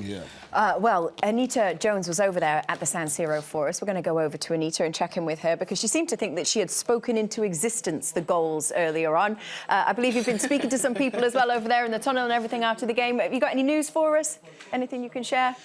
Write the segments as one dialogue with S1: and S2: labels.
S1: Yeah.
S2: Well, Anita Jones was over there at the San Siro for us. We're going to go over to Anita and check in with her because she seemed to think that she had spoken into existence the goals earlier on. I believe you've been speaking to some people as well over there in the tunnel and everything after the game. Have you got any news for us? Anything you can share?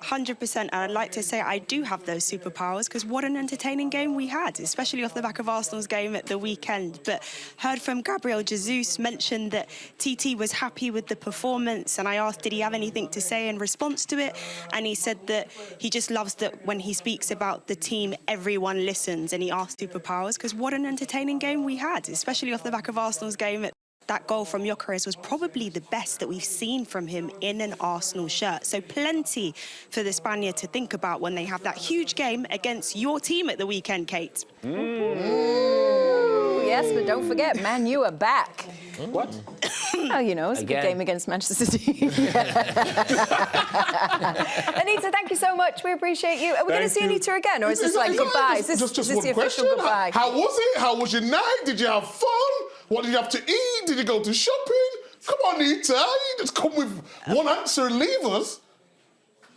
S3: 100%, and I'd like to say I do have those superpowers because what an entertaining game we had, especially off the back of Arsenal's game at the weekend. But heard from Gabriel Jesus mentioned that TT was happy with the performance, and I asked did he have anything to say in response to it, and he said that he just loves that when he speaks about the team everyone listens, and he asked superpowers because what an entertaining game we had, especially off the back of Arsenal's game at that goal from Gyökeres was probably the best that we've seen from him in an Arsenal shirt. So plenty for the Spaniard to think about when they have that huge game against your team at the weekend, Kate.
S2: Yes, but don't forget, Man U are back.
S1: What?
S2: Oh, you know, it's a good game against Manchester City. Anita, thank you so much. We appreciate you. Are we going to see Anita again, or is this like goodbye? Is this
S1: just
S2: the
S1: one
S2: official
S1: question?
S2: goodbye?
S1: How was it? How was your night? Did you have fun? What did you have to eat? Did you go to shopping? Come on, Anita. You just come with one answer and leave us.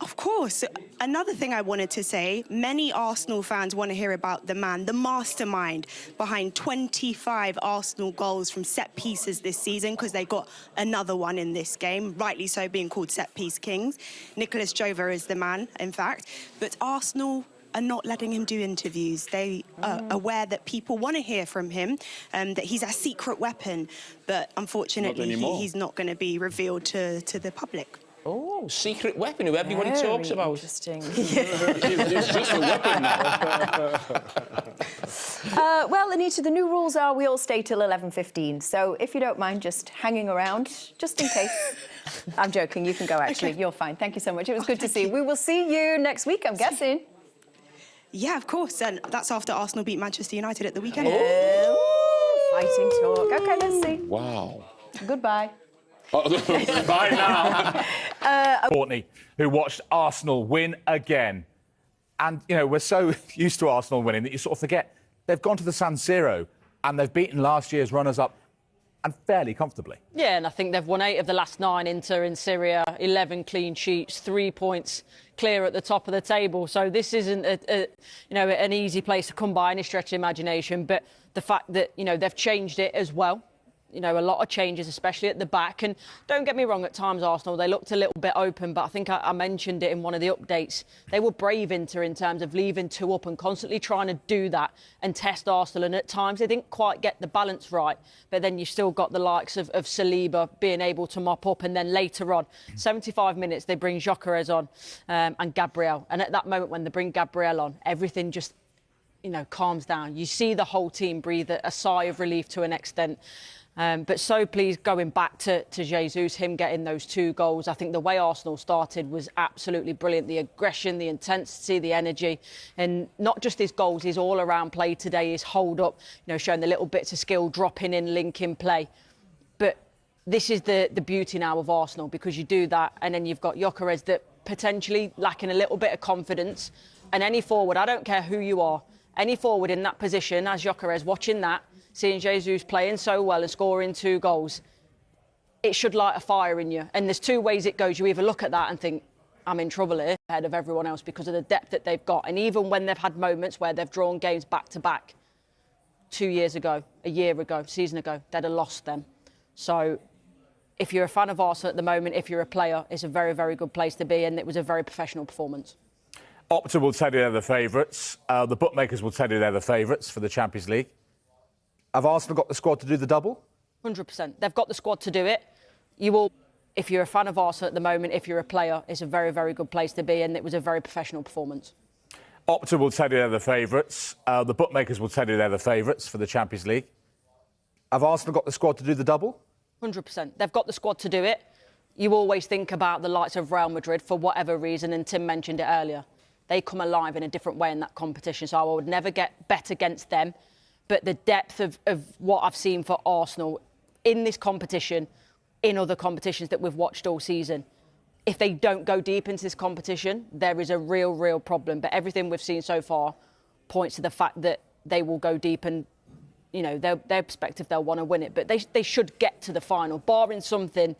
S3: Of course. Another thing I wanted to say, many Arsenal fans want to hear about the man, the mastermind behind 25 Arsenal goals from set pieces this season, because they got another one in this game, rightly so being called set piece kings. Nicholas Jover is the man, in fact. But Arsenal are not letting him do interviews. They are aware that people want to hear from him, that he's a secret weapon, but unfortunately he's not going to be revealed to the public.
S4: Oh, secret weapon, who everybody talks about.
S2: Interesting.
S4: It's just a weapon now.
S2: Well, Anita, the new rules are we all stay till 11:15. So if you don't mind just hanging around, just in case. I'm joking, you can go, actually. Okay. You're fine. Thank you so much. It was good to see you. We will see you next week, I'm guessing.
S3: Yeah, of course. And that's after Arsenal beat Manchester United at the weekend.
S2: Fighting talk. OK, let's see.
S1: Wow.
S2: Goodbye.
S5: Bye now. Courtney, who watched Arsenal win again. And, you know, we're so used to Arsenal winning that you sort of forget they've gone to the San Siro and they've beaten last year's runners-up and fairly comfortably.
S6: Yeah, and I think they've won 8 of the last 9 Inter in Syria, 11 clean sheets, 3 points clear at the top of the table. So this isn't, an easy place to come by any stretch of imagination. But the fact that, they've changed it as well. A lot of changes, especially at the back. And don't get me wrong, at times, Arsenal, they looked a little bit open, but I think I mentioned it in one of the updates. They were brave Inter in terms of leaving 2 up and constantly trying to do that and test Arsenal. And at times, they didn't quite get the balance right. But then you've still got the likes of Saliba being able to mop up. And then later on, 75 minutes, they bring Gyökeres on and Gabriel. And at that moment, when they bring Gabriel on, everything just, calms down. You see the whole team breathe a sigh of relief to an extent. But so pleased going back to Jesus, him getting those 2 goals. I think the way Arsenal started was absolutely brilliant. The aggression, the intensity, the energy, and not just his goals, his all-around play today, his hold-up, showing the little bits of skill, dropping in, linking play. But this is the beauty now of Arsenal, because you do that, and then you've got Gyökeres that potentially lacking a little bit of confidence. And any forward, I don't care who you are, any forward in that position, as Gyökeres, watching that, seeing Jesus playing so well and scoring 2 goals, it should light a fire in you. And there's 2 ways it goes. You either look at that and think, I'm in trouble here, ahead of everyone else, because of the depth that they've got. And even when they've had moments where they've drawn games back-to-back, 2 years ago, a year ago, season ago, they'd have lost them. So if you're a fan of Arsenal at the moment, if you're a player, it's a very, very good place to be. And it was a very professional performance.
S5: Opta will tell you they're the favourites. The bookmakers will tell you they're the favourites for the Champions League. Have Arsenal got the squad to do the double?
S6: 100%. They've got the squad to do it. If you're a fan of Arsenal at the moment, if you're a player, it's a very, very good place to be, and it was a very professional performance.
S5: Opta will tell you they're the favourites. The bookmakers will tell you they're the favourites for the Champions League. Have Arsenal got the squad to do the double?
S6: 100%. They've got the squad to do it. You always think about the likes of Real Madrid for whatever reason, and Tim mentioned it earlier. They come alive in a different way in that competition, so I would never bet against them. But the depth of what I've seen for Arsenal in this competition, in other competitions that we've watched all season, if they don't go deep into this competition, there is a real problem. But everything we've seen so far points to the fact that they will go deep and, their perspective, they'll want to win it. But they should get to the final, barring something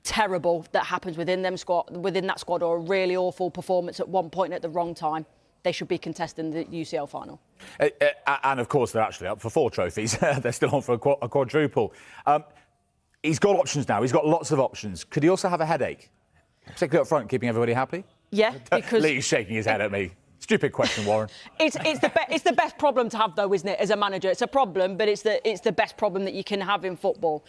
S6: terrible that happens within that squad, or a really awful performance at one point at the wrong time, they should be contesting the UCL final.
S5: And of course, they're actually up for 4 trophies. They're still on for a quadruple. He's got options now. He's got lots of options. Could he also have a headache, particularly up front, keeping everybody happy?
S6: Yeah, because
S5: Lee's shaking his head at me. Stupid question, Warren.
S6: It's the best problem to have, though, isn't it? As a manager, it's a problem, but it's the best problem that you can have in football.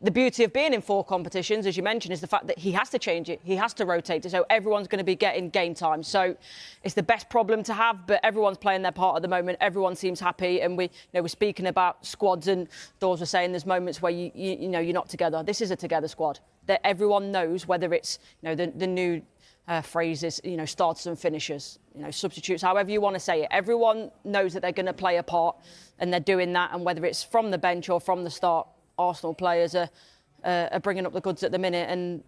S6: The beauty of being in 4 competitions, as you mentioned, is the fact that he has to change it. He has to rotate it, so everyone's going to be getting game time. So it's the best problem to have, but everyone's playing their part at the moment. Everyone seems happy, and we're speaking about squads, and Dawes was saying there's moments where you're not together. This is a together squad. That everyone knows, whether it's the new phrases, starters and finishers, substitutes, however you want to say it. Everyone knows that they're going to play a part, and they're doing that. And whether it's from the bench or from the start, Arsenal players are bringing up the goods at the minute, and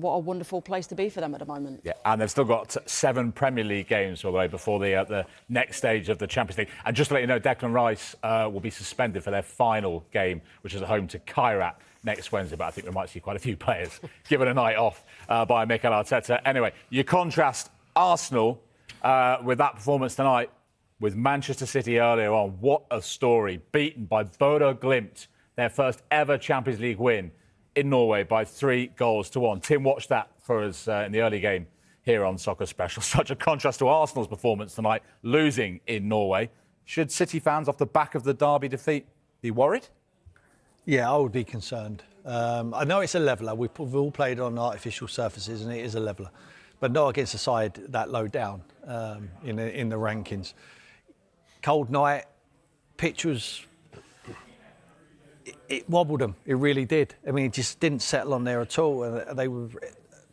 S6: what a wonderful place to be for them at the moment. Yeah,
S5: and they've still got 7 Premier League games all the way before the next stage of the Champions League. And just to let you know, Declan Rice will be suspended for their final game, which is at home to Kairat next Wednesday. But I think we might see quite a few players given a night off by Mikel Arteta. Anyway, you contrast Arsenal with that performance tonight with Manchester City earlier on. What a story! Beaten by Bodo Glimt, their first ever Champions League win in Norway by 3-1. Tim watched that for us in the early game here on Soccer Special. Such a contrast to Arsenal's performance tonight, losing in Norway. Should City fans, off the back of the Derby defeat, be worried?
S7: Yeah, I would be concerned. I know it's a leveller. We've all played on artificial surfaces, and it is a leveller, but not against a side that low down in the rankings. Cold night, pitch was... It wobbled them. It really did. I mean, it just didn't settle on there at all. And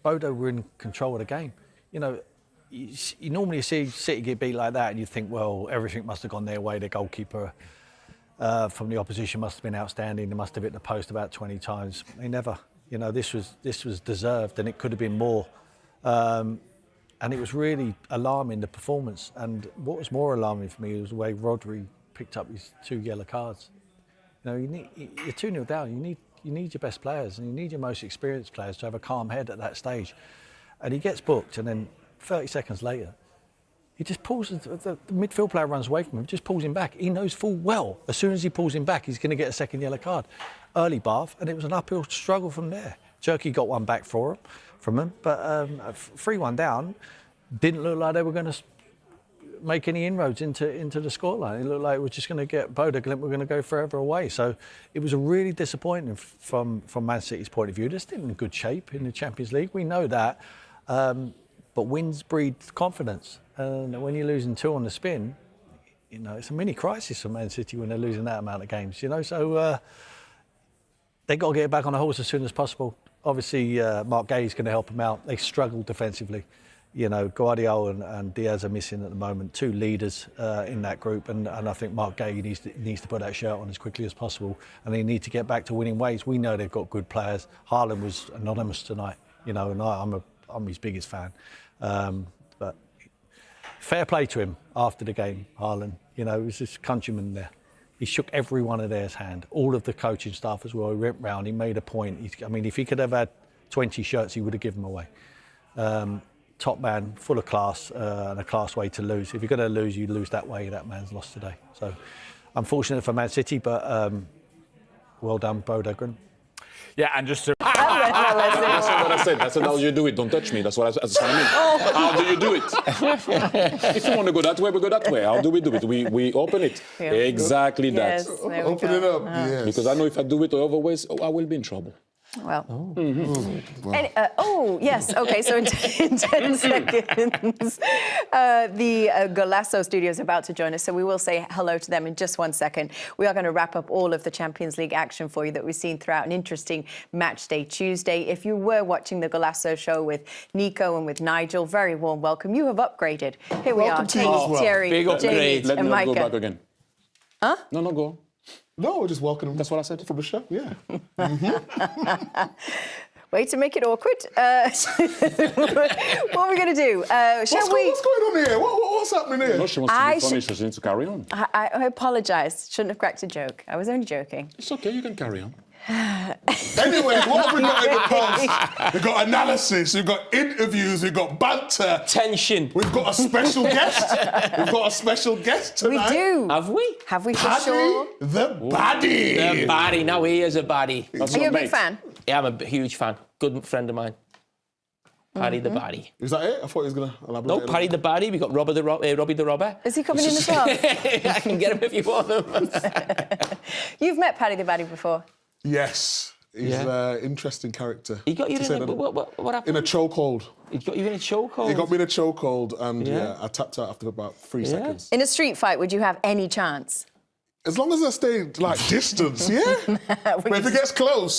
S7: Bodo were in control of the game. You normally see City get beat like that, and you think, well, everything must have gone their way. The goalkeeper from the opposition must have been outstanding. They must have hit the post about 20 times. They never. This was deserved, and it could have been more. And it was really alarming, the performance. And what was more alarming for me was the way Rodri picked up his 2 yellow cards. You're 2-0 down. You need your best players, and you need your most experienced players to have a calm head at that stage. And he gets booked, and then 30 seconds later, he just pulls. The midfield player runs away from him, just pulls him back. He knows full well as soon as he pulls him back, he's going to get a second yellow card. Early bath, and it was an uphill struggle from there. Turkey got one back from him, but 3-1 down, didn't look like they were going to make any inroads into the scoreline. It looked like it was just going to get Bodo Glimt were going to go forever away. So it was a really disappointing from Man City's point of view. They're still in good shape in the Champions League. We know that, but wins breed confidence. And when you're losing 2 on the spin, it's a mini crisis for Man City when they're losing that amount of games. So they got to get back on the horse as soon as possible. Obviously, Mark Gay's going to help them out. They struggled defensively. Guardiola and Diaz are missing at the moment, 2 leaders in that group, and I think Mark Gay needs to put that shirt on as quickly as possible, and they need to get back to winning ways. We know they've got good players. Haaland was anonymous tonight, and I'm his biggest fan. But fair play to him after the game, Haaland. It was his countryman there. He shook every one of theirs hand, all of the coaching staff as well. He went round, he made a point. If he could have had 20 shirts, he would have given them away. Top man, full of class, and a class way to lose. If you're going to lose, you lose that way. That man's lost today. So, unfortunate for Man City, but well done, Bodo Glimt.
S5: Yeah, and just to...
S8: That's not what I said. I said, how do you do it? Don't touch me. That's what I mean. How do you do it? If you want to go that way, we go that way. How do we do it? We open it. Yeah. Exactly that.
S2: Yes,
S1: open it up, yes.
S8: Because I know if I do it other ways, I will be in trouble.
S2: Well. Yes. Okay. So in 10 seconds, the Golasso studio is about to join us. So we will say hello to them in just 1 second. We are going to wrap up all of the Champions League action for you that we've seen throughout an interesting match day Tuesday. If you were watching the Golasso show with Nico and with Nigel, very warm welcome. You have upgraded. Here we are. Thierry, Jamie,
S8: Let me
S2: and
S8: not go
S2: Micah.
S8: back again.
S2: Huh?
S8: No, go.
S1: No, we're just welcoming him.
S8: That's what I said.
S1: From the show, yeah.
S2: Way to make it awkward. What are we going to do?
S1: What's going on here? What's happening here?
S8: No, she wants to be funny, so she needs to carry on.
S2: I apologise. Shouldn't have cracked a joke. I was only joking.
S8: It's okay, you can carry on.
S1: Anyway, what have we got in the post? We've got analysis, we've got interviews, we've got banter.
S9: Tension.
S1: We've got a special guest. We've got a special guest tonight.
S2: We do.
S9: Have we?
S2: Have we for
S1: Paddy
S2: sure?
S1: the baddie.
S9: The baddie. Now he is a baddie.
S2: Are you a big fan?
S9: Yeah, I'm a huge fan. Good friend of mine. Paddy the baddie.
S1: Is that it? I thought he was going to elaborate.
S9: No, Paddy the baddie. We got Robbie the robber.
S2: Is he coming in as well?
S9: I can get him if you want him.
S2: You've met Paddy the Baddie before.
S1: Yes. He's an interesting character.
S9: He got you in what happened?
S1: In a chokehold.
S9: He got you in a chokehold?
S1: He got me in a chokehold and I tapped out after about 3 seconds.
S2: In a street fight, would you have any chance?
S1: As long as I stay, like, distance, yeah? But if it gets close...